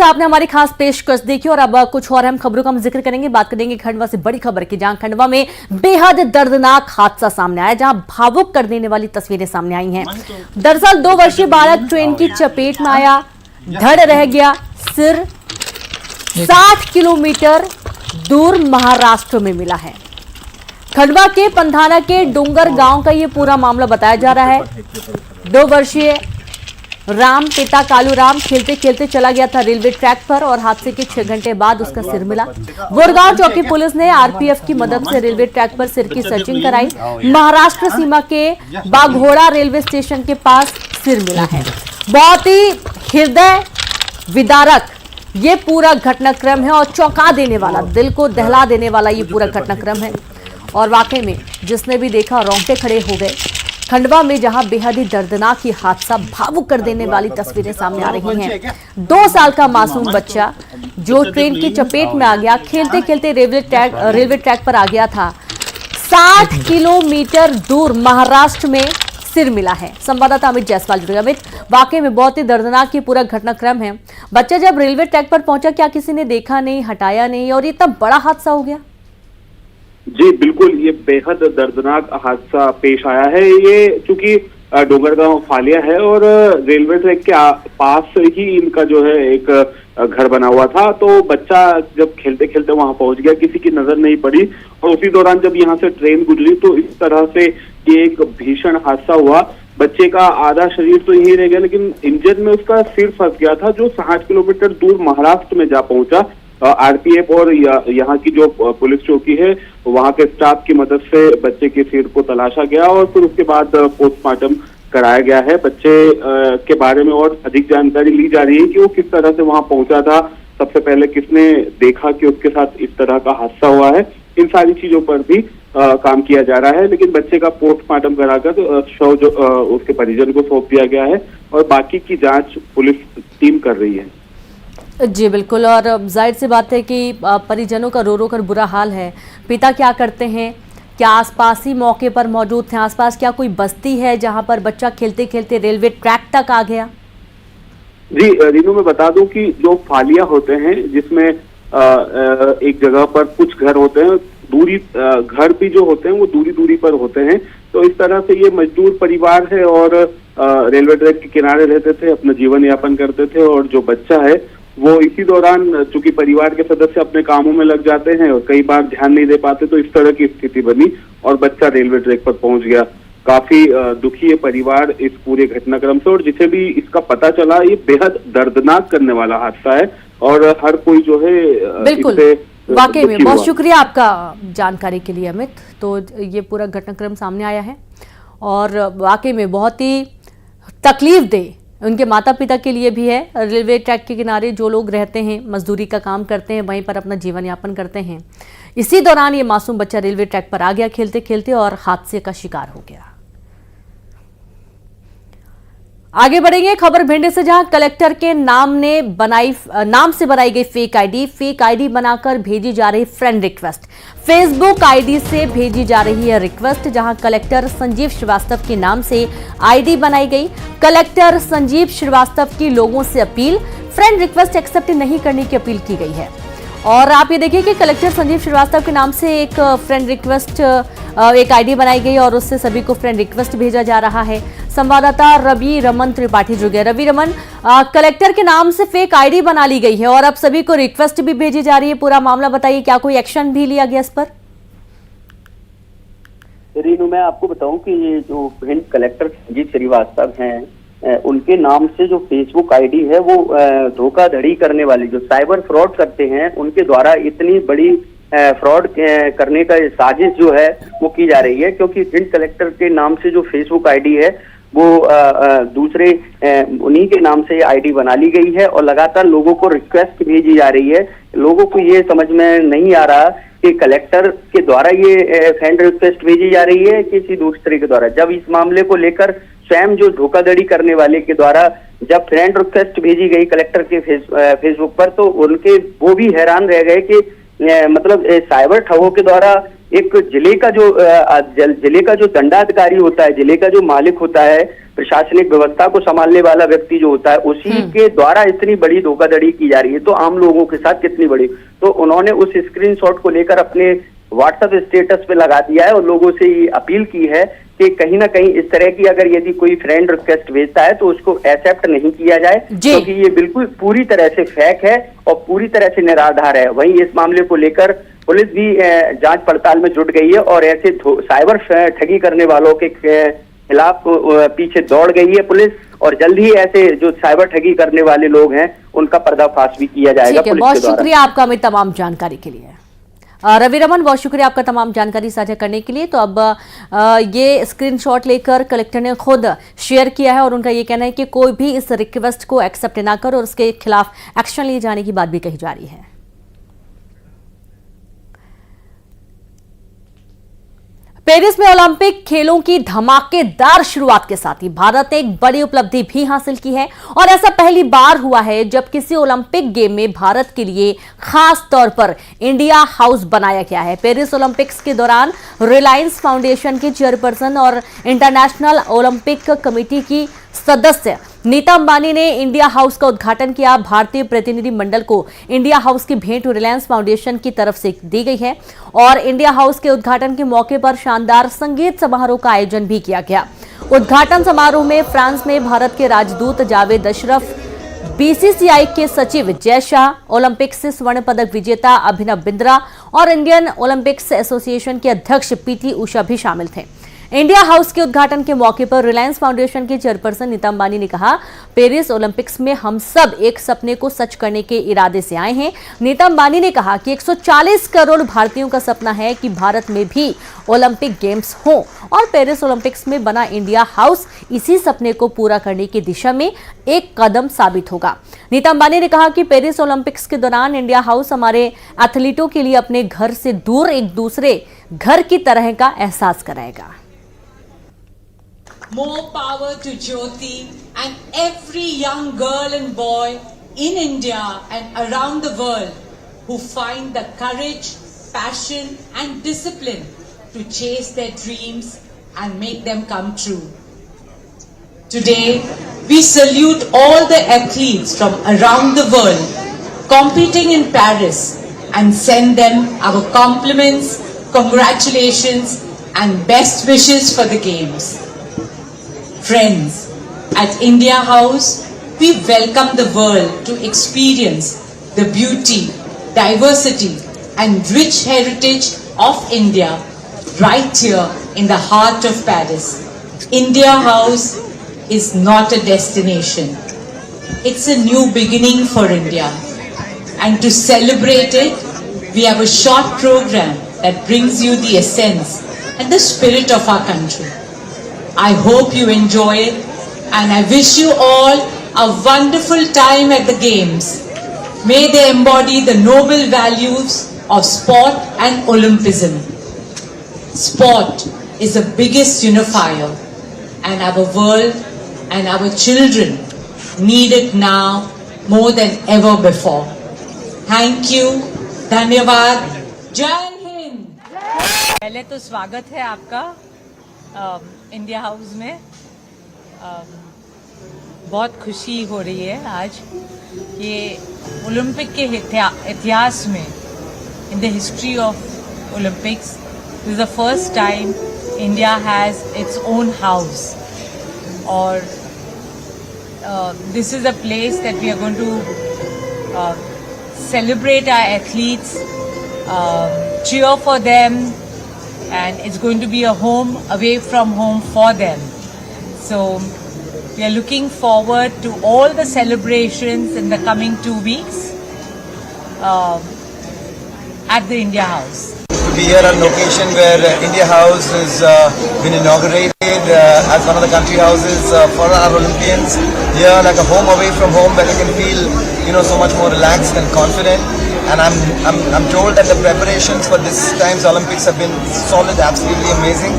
से आपने हमारी खास पेशकश देखी और अब कुछ और हम खबरों का हम जिक्र करेंगे। बात करेंगे खंडवा से बड़ी खबर की, जहां खंडवा में बेहद दर्दनाक हादसा सामने आया, जहां भावुक कर देने वाली तस्वीरें सामने आई हैं। दरअसल 2 वर्षीय बालक ट्रेन की चपेट में आया, धड़ रह गया, सिर 60 किलोमीटर दूर महाराष्ट्र में मिला है। खंडवा के पंधाना के डोंगर गांव का ये पूरा मामला बताया जा रहा है। 2 वर्षीय राम पिता कालू राम खेलते खेलते चला गया था रेलवे ट्रैक पर और हादसे के 6 घंटे बाद उसका सिर मिला। बोरगांव चौकी पुलिस ने आरपीएफ की मदद से रेलवे ट्रैक पर सिर की सर्चिंग कराई। महाराष्ट्र सीमा के बाघोड़ा रेलवे स्टेशन के पास सिर मिला है। बहुत ही हृदय विदारक ये पूरा घटनाक्रम है और चौंका देने वाला, दिल को दहला देने वाला ये पूरा घटनाक्रम है। और वाकई में जिसने भी देखा रोंगटे खड़े हो गए। खंडवा में जहां बेहद ही दर्दनाक ही हादसा, भावुक कर देने वाली तस्वीरें सामने आ रही हैं। 2 साल का मासूम बच्चा जो ट्रेन की चपेट में आ गया, खेलते खेलते रेलवे ट्रैक पर आ गया था। 60 किलोमीटर दूर महाराष्ट्र में सिर मिला है। संवाददाता अमित जायसवाल जुड़े। अमित, वाकई में बहुत ही दर्दनाक ये पूरा घटनाक्रम है। बच्चा जब रेलवे ट्रैक पर पहुंचा, क्या किसी ने देखा नहीं, हटाया नहीं और इतना बड़ा हादसा हो गया? जी बिल्कुल, ये बेहद दर्दनाक हादसा पेश आया है। ये चूंकि डोंगरगांव फालिया है और रेलवे ट्रैक के पास ही इनका जो है एक घर बना हुआ था, तो बच्चा जब खेलते खेलते वहां पहुंच गया, किसी की नजर नहीं पड़ी और उसी दौरान जब यहाँ से ट्रेन गुजरी तो इस तरह से ये एक भीषण हादसा हुआ। बच्चे का आधा शरीर तो यही रह गया, लेकिन इंजन में उसका सिर फंस गया था, जो 60 किलोमीटर दूर महाराष्ट्र में जा पहुंचा। आरपीएफ और यहाँ की जो पुलिस चौकी है, वहां के स्टाफ की मदद से बच्चे के सिर को तलाशा गया और फिर उसके बाद पोस्टमार्टम कराया गया है। बच्चे के बारे में और अधिक जानकारी ली जा रही है कि वो किस तरह से वहां पहुंचा था, सबसे पहले किसने देखा कि उसके साथ इस तरह का हादसा हुआ है। इन सारी चीजों पर भी काम किया जा रहा है, लेकिन बच्चे का पोस्टमार्टम कराकर शव जो उसके परिजन को सौंप दिया गया है और बाकी की जांच पुलिस टीम कर रही है। जी बिल्कुल, और जाहिर सी बात है कि परिजनों का रो रो कर बुरा हाल है। पिता क्या करते हैं? क्या आसपास ही मौके पर मौजूद थे? आसपास क्या कोई बस्ती है जहां पर बच्चा खेलते खेलते रेलवे ट्रैक तक आ गया? जी रीनू, मैं बता दूं कि जो फालिया होते हैं, जिसमें एक जगह पर कुछ घर होते हैं, दूरी घर भी जो होते हैं वो दूरी दूरी पर होते हैं। तो इस तरह से ये मजदूर परिवार है और रेलवे ट्रैक के किनारे रहते थे, अपना जीवन यापन करते थे। और जो बच्चा है वो इसी दौरान, चूंकि परिवार के सदस्य अपने कामों में लग जाते हैं और कई बार ध्यान नहीं दे पाते, तो इस तरह की स्थिति बनी और बच्चा रेलवे ट्रैक पर पहुंच गया। काफी दुखी है परिवार इस पूरे घटनाक्रम से और जिसे भी इसका पता चला, ये बेहद दर्दनाक करने वाला हादसा है और हर कोई जो है बिल्कुल, वाकई में बहुत शुक्रिया आपका जानकारी के लिए अमित। तो ये पूरा घटनाक्रम सामने आया है और वाकई में बहुत ही तकलीफ दे उनके माता पिता के लिए भी है। रेलवे ट्रैक के किनारे जो लोग रहते हैं, मजदूरी का काम करते हैं, वहीं पर अपना जीवन यापन करते हैं, इसी दौरान ये मासूम बच्चा रेलवे ट्रैक पर आ गया खेलते खेलते और हादसे का शिकार हो गया। आगे बढ़ेंगे खबर भिंड से, जहां कलेक्टर के नाम से बनाई गई फेक आईडी बनाकर भेजी जा रही फ्रेंड रिक्वेस्ट। फेसबुक आईडी से भेजी जा रही है रिक्वेस्ट, जहां कलेक्टर संजीव श्रीवास्तव के नाम से आईडी बनाई गई। कलेक्टर संजीव श्रीवास्तव की लोगों से अपील, फ्रेंड रिक्वेस्ट एक्सेप्ट नहीं करने की अपील की गई है। और आप ये देखिए कि कलेक्टर संजीव श्रीवास्तव के नाम से एक फ्रेंड रिक्वेस्ट, एक आईडी बनाई गई और उससे सभी को फ्रेंड रिक्वेस्ट भेजा जा रहा है। संवाददाता रवि रमन त्रिपाठी जुड़ गए। रवि रमन, कलेक्टर के नाम से फेक आईडी बना ली गई है और अब सभी को रिक्वेस्ट भी भेजी जा रही है, पूरा मामला बताइए, क्या कोई एक्शन भी लिया गया इस पर? रीनू, मैं आपको बताऊं कि ये जो भिंड कलेक्टर संजीव श्रीवास्तव हैं, उनके नाम से जो फेसबुक आईडी है वो धोखाधड़ी करने वाले, जो साइबर फ्रॉड करते हैं, उनके द्वारा इतनी बड़ी फ्रॉड करने का साजिश जो है वो की जा रही है। क्योंकि भिंड कलेक्टर के नाम से जो फेसबुक आईडी है वो दूसरे उन्हीं के नाम से आईडी बना ली गई है और लगातार लोगों को रिक्वेस्ट भेजी जा रही है। लोगों को ये समझ में नहीं आ रहा कि कलेक्टर के द्वारा ये फ्रेंड रिक्वेस्ट भेजी जा रही है किसी दूसरे के द्वारा। जब इस मामले को लेकर स्वयं जो धोखाधड़ी करने वाले के द्वारा जब फ्रेंड रिक्वेस्ट भेजी गई कलेक्टर के फेसबुक पर, तो उनके वो भी हैरान रह गए कि मतलब साइबर ठगों के द्वारा एक जिले का जो दंडाधिकारी होता है, जिले का जो मालिक होता है, प्रशासनिक व्यवस्था को संभालने वाला व्यक्ति जो होता है उसी के द्वारा इतनी बड़ी धोखाधड़ी की जा रही है, तो आम लोगों के साथ कितनी बड़ी। तो उन्होंने उस स्क्रीनशॉट को लेकर अपने व्हाट्सएप स्टेटस पे लगा दिया है और लोगों से ये अपील की है कि कहीं ना कहीं इस तरह की अगर यदि कोई फ्रेंड रिक्वेस्ट भेजता है तो उसको एक्सेप्ट नहीं किया जाए, क्योंकि ये बिल्कुल पूरी तरह से फेक है और पूरी तरह से निराधार है। वहीं इस मामले को लेकर पुलिस भी जांच पड़ताल में जुट गई है और ऐसे साइबर ठगी करने वालों के खिलाफ पीछे दौड़ गई है पुलिस, और जल्द ही ऐसे जो साइबर ठगी करने वाले लोग हैं उनका पर्दाफाश भी किया जाएगा पुलिस के द्वारा। बहुत शुक्रिया आपका हमें तमाम जानकारी के लिए। रवि रमन, बहुत शुक्रिया आपका तमाम जानकारी साझा करने के लिए। तो अब ये स्क्रीनशॉट लेकर कलेक्टर ने खुद शेयर किया है और उनका ये कहना है कि कोई भी इस रिक्वेस्ट को एक्सेप्ट ना कर और उसके खिलाफ एक्शन लिए जाने की बात भी कही जा रही है। पेरिस में ओलंपिक खेलों की धमाकेदार शुरुआत के साथ ही भारत ने एक बड़ी उपलब्धि भी हासिल की है और ऐसा पहली बार हुआ है जब किसी ओलंपिक गेम में भारत के लिए खास तौर पर इंडिया हाउस बनाया गया है। पेरिस ओलंपिक्स के दौरान रिलायंस फाउंडेशन के चेयरपर्सन और इंटरनेशनल ओलंपिक कमेटी की सदस्य नीता अंबानी ने इंडिया हाउस का उद्घाटन किया। भारतीय प्रतिनिधि मंडल को इंडिया हाउस की भेंट रिलायंस फाउंडेशन की तरफ से दी गई है और इंडिया हाउस के उद्घाटन के मौके पर शानदार संगीत समारोह का आयोजन भी किया गया। उद्घाटन समारोह में फ्रांस में भारत के राजदूत जावेद अशरफ, बीसीसीआई के सचिव जय शाह, ओलंपिक से स्वर्ण पदक विजेता अभिनव बिंद्रा और इंडियन ओलंपिक्स एसोसिएशन के अध्यक्ष पीटी उषा भी शामिल थे। इंडिया हाउस के उद्घाटन के मौके पर रिलायंस फाउंडेशन के चेयरपर्सन नीता अंबानी ने कहा, पेरिस ओलंपिक्स में हम सब एक सपने को सच करने के इरादे से आए हैं। नीता अंबानी ने कहा कि 140 करोड़ भारतीयों का सपना है कि भारत में भी ओलंपिक गेम्स हों और पेरिस ओलंपिक्स में बना इंडिया हाउस इसी सपने को पूरा करने की दिशा में एक कदम साबित होगा। नीता अंबानी ने कहा कि पेरिस ओलंपिक्स के दौरान इंडिया हाउस हमारे एथलीटों के लिए अपने घर से दूर एक दूसरे घर की तरह का एहसास कराएगा। More power to Jyoti and every young girl and boy in India and around the world who find the courage, passion and discipline to chase their dreams and make them come true. Today, we salute all the athletes from around the world competing in Paris and send them our compliments, congratulations and best wishes for the Games. Friends, at India House, we welcome the world to experience the beauty, diversity and rich heritage of India right here in the heart of Paris. India House is not a destination. It's a new beginning for India. And to celebrate it, we have a short program that brings you the essence and the spirit of our country. I hope you enjoy it and I wish you all a wonderful time at the Games. May they embody the noble values of sport and Olympism. Sport is the biggest unifier and our world and our children need it now more than ever before. Thank you. धन्यवाद. जय हिंद. पहले तो स्वागत है आपका India house में। बहुत खुशी हो रही है आज कि ओलंपिक के इतिहास में, in the history of Olympics, this is the first time India has its own house और this is a place that we are going to celebrate our athletes, cheer for them, and it's going to be a home away from home for them. So we are looking forward to all the celebrations in the coming 2 weeks at the India House. To be here on an occasion where India House has been inaugurated as one of the country houses for our Olympians, here like a home away from home where they can feel, so much more relaxed and confident. And I'm told that the preparations for this time's Olympics have been solid, absolutely amazing.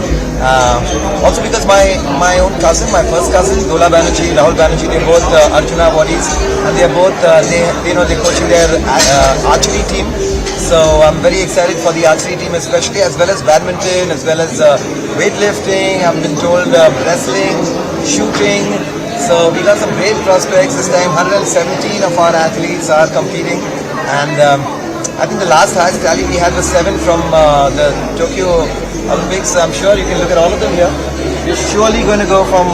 Also because my own cousin, my first cousin, Dola Banerjee, Rahul Banerjee, they're both Arjuna awardees, and they're both they're coaching their archery team. So I'm very excited for the archery team especially, as well as badminton, as well as weightlifting. I've been told wrestling, shooting. So we got some great prospects this time. 117 of our athletes are competing, and I think the last highest tally we had was 7 from the Tokyo Olympics. I'm sure you can look at all of them here. We're surely going to go from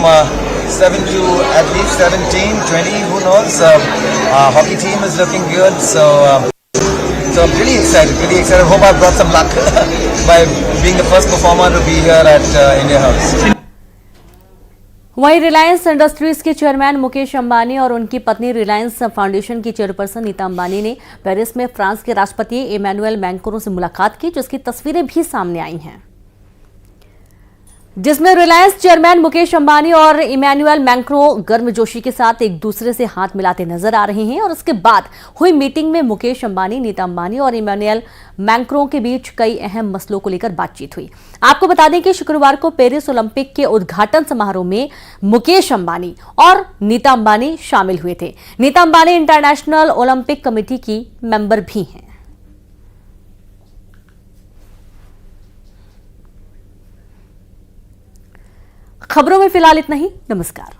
7 to at least 17, 20, who knows. Our hockey team is looking good, so I'm really excited, Hope I brought some luck by being the first performer to be here at India House. वहीं Reliance industries के chairman Mukesh Ambani और उनकी पत्नी Reliance foundation की chairperson Nita Ambani ने Paris में France के राष्ट्रपति इमैनुअल मैक्रों से मुलाकात की, जिसकी तस्वीरें भी सामने आई हैं, जिसमें रिलायंस चेयरमैन मुकेश अंबानी और इमैनुअल मैक्रों गर्मजोशी के साथ एक दूसरे से हाथ मिलाते नजर आ रहे हैं। और उसके बाद हुई मीटिंग में मुकेश अंबानी, नीता अंबानी और इमैनुअल मैक्रों के बीच कई अहम मसलों को लेकर बातचीत हुई। आपको बता दें कि शुक्रवार को पेरिस ओलंपिक के उद्घाटन समारोह में मुकेश अंबानी और नीता अंबानी शामिल हुए थे। Nita Ambani international Olympic committee की मेंबर भी हैं। खबरों में फिलहाल इतना ही। नमस्कार।